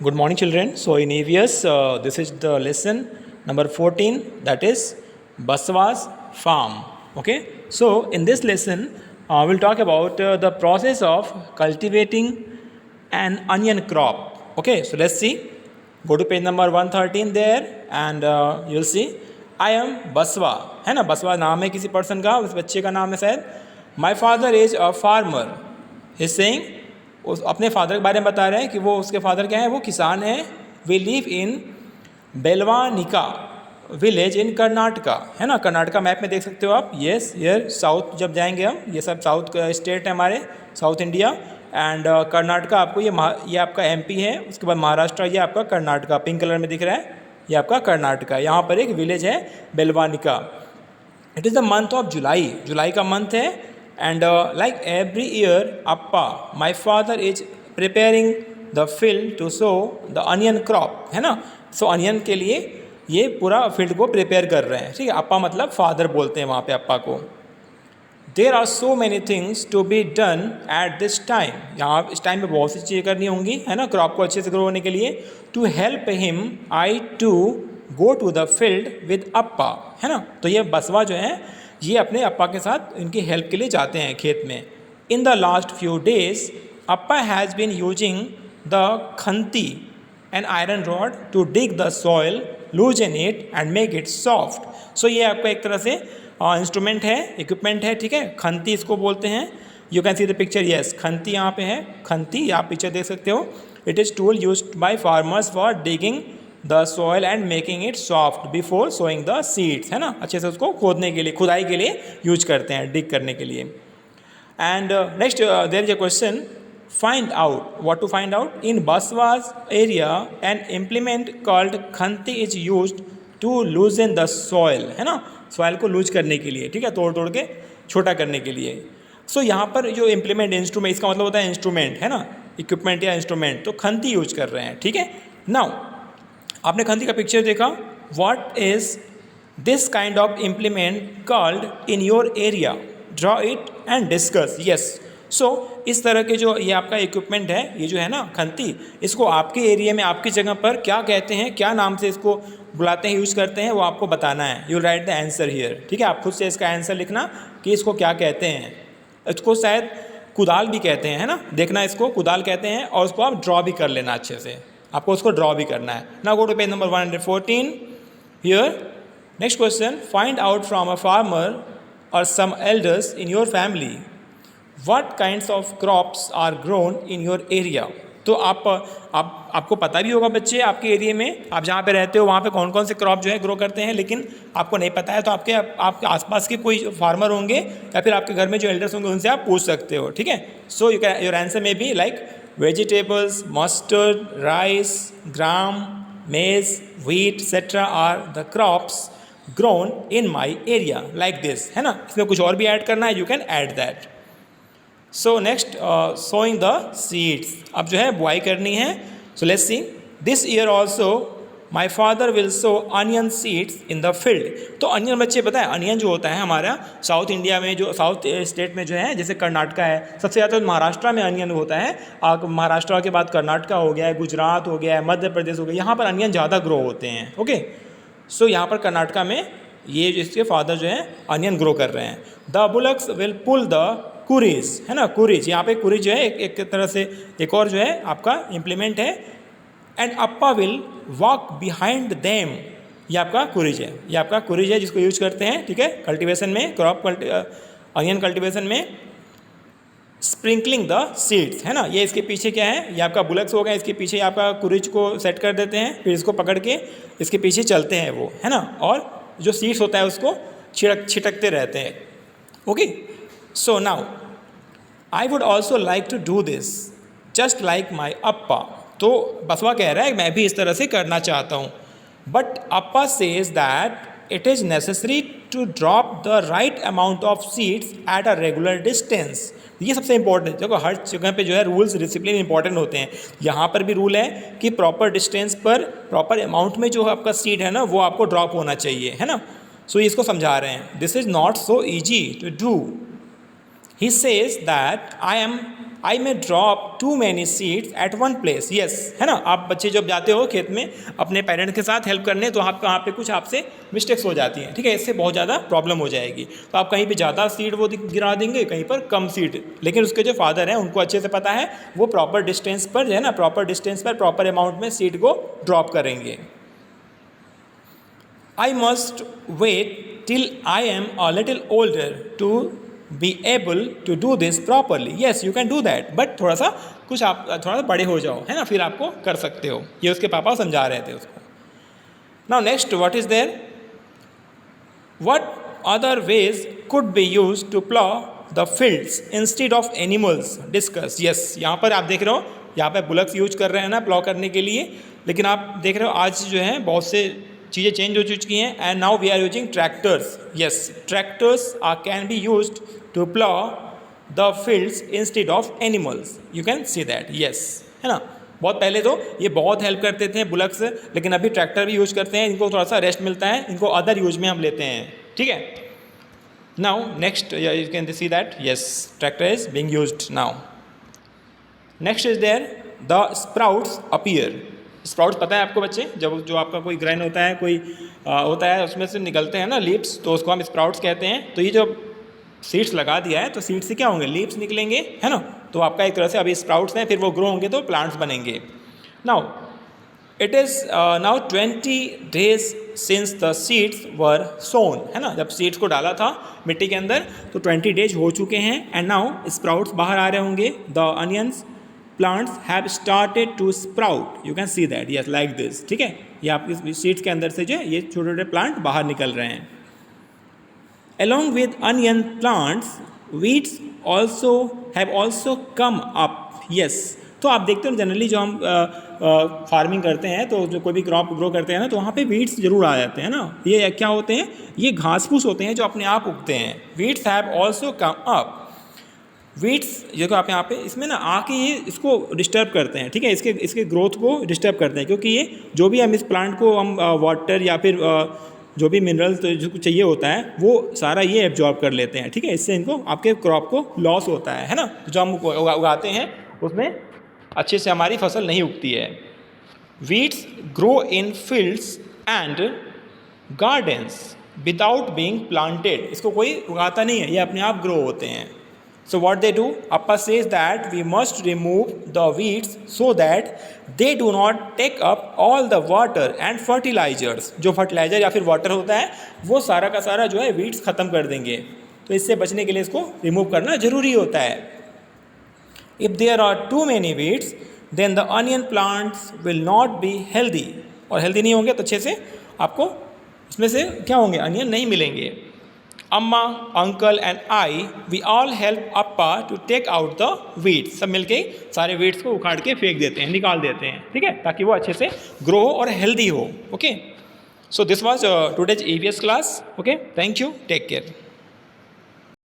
Good morning, children. So, in EVS, this is the lesson number 14, that is Baswa's farm. Okay. So, in this lesson, we'll talk about the process of cultivating an onion crop. Okay. So, let's see. Go to page number 113 there, and you'll see. I am Baswa. है ना, बसवा नाम है किसी person का, उस बच्चे का नाम है शायद. My father is a farmer. He saying, उस अपने फादर के बारे में बता रहे हैं कि वो उसके फादर क्या है, वो किसान हैं. We live in Belvanika village in Karnataka. है ना, कर्नाटका मैप में देख सकते हो आप. येस, ईयर साउथ जब जाएंगे हम, ये सब साउथ स्टेट है हमारे, साउथ इंडिया. एंड कर्नाटका आपको ये आपका एमपी है. उसके बाद महाराष्ट्र, ये आपका कर्नाटका पिंक कलर में दिख रहा है, ये आपका कर्नाटका. यहाँ पर एक विलेज है Belvanika. It is the month of July. जुलाई का मंथ है. And like every year, Appa, my father is preparing the field to sow the onion crop. है ना, so onion के लिए ये पूरा फील्ड को प्रिपेयर कर रहे हैं. ठीक है, अप्पा मतलब फादर बोलते हैं वहाँ पे अप्पा को. There are so many things to be done at this time. यहाँ इस टाइम पे बहुत सी चीज़ें करनी होंगी, है ना, क्रॉप को अच्छे से ग्रो होने के लिए. To help him, I too go to the field with Appa. है ना, तो ये बसवा जो है ये अपने अप्पा के साथ इनकी हेल्प के लिए जाते हैं खेत में. In the last few days Appa has been using the khanti and iron rod to dig the soil, loosen it and make it soft. So ये आपका एक तरह से इंस्ट्रूमेंट है, इक्विपमेंट है. ठीक है, खंती इसको बोलते हैं. You can see the picture. Yes, खंती यहाँ पे है. खंती आप पिक्चर देख सकते हो. It is tool use by farmers for digging the soil and making it soft before sowing the seeds. है ना, अच्छे से उसको खोदने के लिए, खुदाई के लिए यूज करते हैं, डिग करने के लिए. And next there is a question, find out. What to find out? In Basava's area an implement called khanti is used to loosen the soil. है ना, सॉइल को लूज करने के लिए. ठीक है, तोड़ तोड़ के छोटा करने के लिए. सो यहाँ पर जो इम्प्लीमेंट, इंस्ट्रूमेंट, इसका मतलब होता है इंस्ट्रूमेंट. है ना, इक्विपमेंट या इंस्ट्रूमेंट, तो खंती यूज कर रहे हैं. ठीक है. नाउ आपने खंती का पिक्चर देखा. What is this kind of implement called in your area? Draw it and discuss. Yes, so इस तरह के जो ये आपका इक्विपमेंट है, ये जो है ना खंती, इसको आपके एरिया में, आपकी जगह पर क्या कहते हैं, क्या नाम से इसको बुलाते हैं, यूज़ करते हैं, वो आपको बताना है. You right the answer here. ठीक है, आप खुद से इसका आंसर लिखना कि इसको क्या कहते हैं. इसको शायद कुदाल भी कहते हैं. है ना, देखना, इसको कुदाल कहते हैं. और उसको आप ड्रॉ भी कर लेना अच्छे से. आपको उसको ड्रॉ भी करना है. Now go to page number 114. Here next question, find out from a farmer और some elders in your family what kinds of crops are grown in your area. तो आपको पता भी होगा बच्चे, आपके एरिया में, आप जहाँ पे रहते हो वहाँ पे कौन कौन से क्रॉप जो है ग्रो करते हैं, लेकिन आपको नहीं पता है तो आपके आसपास के कोई फार्मर होंगे या फिर आपके घर में जो एल्डर्स होंगे उनसे आप पूछ सकते हो. ठीक है. सो योर आंसर में be like vegetables, mustard, rice, gram, maize, wheat, etc. are the crops grown in my area like this. है ना, इसमें कुछ और भी ऐड करना है, you can add that. So next, sowing the seeds. अब जो है बुआई करनी है. So let's see. This year also my father will sow onion seeds in the field. तो अनियन बच्चे पता है, अनियन जो होता है हमारा साउथ इंडिया में, जो साउथ स्टेट में जो है, जैसे कर्नाटका है, सबसे ज़्यादा तो महाराष्ट्र में अनियन होता है. महाराष्ट्र के बाद कर्नाटका हो गया है, गुजरात हो गया है, मध्य प्रदेश हो गया, यहाँ पर अनियन ज़्यादा ग्रो होते हैं. ओके, सो यहाँ पर कर्नाटका में ये इसके फादर जो है अनियन ग्रो कर रहे हैं. The bullocks will pull the कुरीज. है ना, कुरीज, यहाँ पे कुरीज जो है एक तरह से एक और जो है आपका इम्प्लीमेंट है. And Appa will walk behind them. ये आपका कुरीज है, ये आपका कुरीज है जिसको यूज करते हैं. ठीक है, कल्टीवेशन में, क्रॉप अनियन कल्टीवेशन में. Sprinkling the seeds. है ना, ये इसके पीछे क्या है, ये आपका बुलक्स हो गया, इसके पीछे आपका कुरीज को सेट कर देते हैं, फिर इसको पकड़ के इसके पीछे चलते हैं वो. है ना, और जो सीड्स होता है उसको छिटकते रहते हैं. Okay, so now I would also like to do this just like my अप्पा. तो बसवा कह रहा है मैं भी इस तरह से करना चाहता हूँ. बट अप्पा says that it is necessary to drop the right amount of seeds at a regular distance. ये सबसे इंपॉर्टेंट. देखो, हर जगह पे जो है रूल्स, डिसिप्लिन इंपॉर्टेंट होते हैं. यहाँ पर भी रूल है कि प्रॉपर डिस्टेंस पर, प्रॉपर अमाउंट में जो आपका सीड है ना, वो आपको ड्रॉप होना चाहिए. है ना, सो इसको समझा रहे हैं. This is not so easy to do. He says that I am I may drop too many seeds at one place, yes, है ना। आप बच्चे जब जाते हो खेत में अपने पेरेंट्स के साथ हेल्प करने, तो आप वहाँ पे कुछ आपसे मिस्टेक्स हो जाती हैं, ठीक है, इससे बहुत ज़्यादा प्रॉब्लम हो जाएगी। तो आप कहीं पे ज़्यादा सीड वो गिरा देंगे, कहीं पर कम सीड, लेकिन उसके जो फादर हैं उनको अच्छे से पता है, वो प्रॉपर डिस्टेंस पर जो है ना, प्रॉपर डिस्टेंस पर प्रॉपर अमाउंट में सीड को ड्रॉप करेंगे। I must wait till I am a little older to be able to do this properly. Yes, you can do that, but थोड़ा सा थोड़ा सा बड़े हो जाओ, है ना, फिर आपको कर सकते हो। ये उसके पापा समझा रहे थे उसको। Now next, what is there? What other ways could be used to plow the fields instead of animals? Discuss. Yes, यहाँ पर आप देख रहे हो, यहाँ पे बुलक्स यूज कर रहे हैं ना प्लॉ करने के लिए, लेकिन आप देख रहे हो आज जो है बहुत से चीज़ें चेंज हो चुकी हैं, and now we are using tractors. Yes, tractors can be used to plough the fields instead of animals, you can see that, yes, है ना। बहुत पहले तो ये बहुत हेल्प करते थे बुलक्स, लेकिन अभी ट्रैक्टर भी यूज करते हैं, इनको थोड़ा सा रेस्ट मिलता है, इनको अदर यूज में हम लेते हैं, ठीक है। Now next you can see that, yes, tractor is being used now. Next is there the sprouts appear. Sprouts पता है आपको बच्चे, जब जो आपका कोई ग्रेन होता है, कोई होता है, उसमें से निकलते हैं ना लीव्स, तो उसको हम स्प्राउट्स कहते हैं। तो ये जो सीड्स लगा दिया है, तो सीड्स से क्या होंगे, लीव्स निकलेंगे, है ना। तो आपका एक तरह से अभी स्प्राउट्स हैं, फिर वो ग्रो होंगे तो प्लांट्स बनेंगे। Now it is now 20 days since the seeds were sown, है ना। जब सीड्स को डाला था मिट्टी के अंदर तो 20 days हो चुके हैं, एंड नाउ स्प्राउट्स बाहर आ रहे होंगे। The onions plants have started to sprout, you can see that, yes, like this, ठीक है। ये आपकी सीड्स के अंदर से जो ये छोटे छोटे प्लांट बाहर निकल रहे हैं। along with onion plants, weeds also have also come up, yes। तो आप देखते हो जनरली जो हम फार्मिंग करते हैं, तो जो कोई भी क्रॉप ग्रो करते हैं ना, तो वहाँ पे वीड्स जरूर आ जाते हैं ना। ये क्या होते हैं, ये घास फूस होते हैं जो अपने आप उगते हैं। Weeds have also come up, weeds जो आप यहाँ पे इसमें ना आके ये इसको डिस्टर्ब करते हैं, ठीक है, इसके ग्रोथ को डिस्टर्ब करते हैं, क्योंकि ये जो भी हम इस प्लांट को हम वाटर या फिर जो भी मिनरल्स जो चाहिए होता है वो सारा ये एब्जॉर्ब कर लेते हैं, ठीक है। इससे इनको आपके क्रॉप को लॉस होता है ना। जो हम उगाते हैं उसमें अच्छे से हमारी फसल नहीं उगती है। Weeds grow in fields and gardens without being planted, इसको कोई उगाता नहीं है, ये अपने आप ग्रो होते हैं। So what they do? Appa says that we must remove the weeds so that they do not take up all the water and fertilizers. जो फर्टिलाइजर या फिर वाटर होता है वो सारा का सारा जो है वीड्स ख़त्म कर देंगे, तो इससे बचने के लिए इसको रिमूव करना जरूरी होता है। If there are too many weeds, then the onion plants will not be healthy, और हेल्दी नहीं होंगे तो अच्छे से आपको इसमें से क्या होंगे, अनियन नहीं मिलेंगे। अम्मा, uncle and I, we all help अप्पा to take out the weeds. सब मिलके सारे वीड्स को उखाड़ के फेंक देते हैं, निकाल देते हैं, ठीक है, ताकि वो अच्छे से ग्रो हो और हेल्दी हो। Okay, so this was today's EVS class. Okay, thank you, take care.